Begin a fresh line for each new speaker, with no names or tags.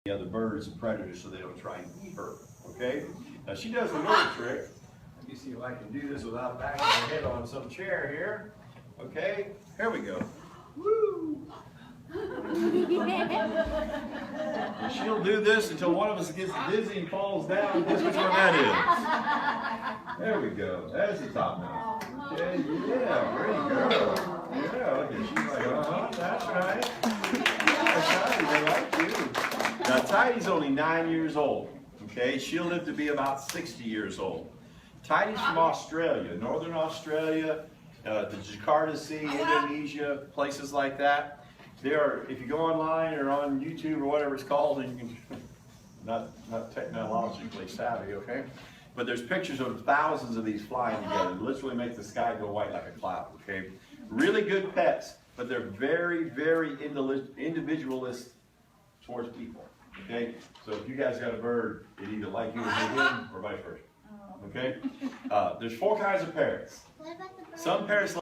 The other bird is a predator, so they don't try and eat her. Okay? Now she does a little trick. Let me see if I can do this without banging my head on some chair here. Okay? Here we go. Woo! And she'll do this until one of us gets dizzy and falls down. Guess which one that is? There we go. That's the top now. Okay, yeah, great girl. Yeah, look at she's like, that's right. Yeah, Tidy, they like you. Now Tidy's only 9 years old. Okay, she'll live to be about 60 years old. Tidy's from Australia, Northern Australia, the Jakarta Sea, Indonesia, places like that. There are, if you go online or on YouTube or whatever it's called, and you can, not technologically savvy, okay? But there's pictures of thousands of these flying together. They literally make the sky go white like a cloud, okay? Really good pets, but they're very, very individualist towards people, okay? So if you guys got a bird, it either like you or him or vice versa, okay? There's 4 kinds of parrots. Some parrots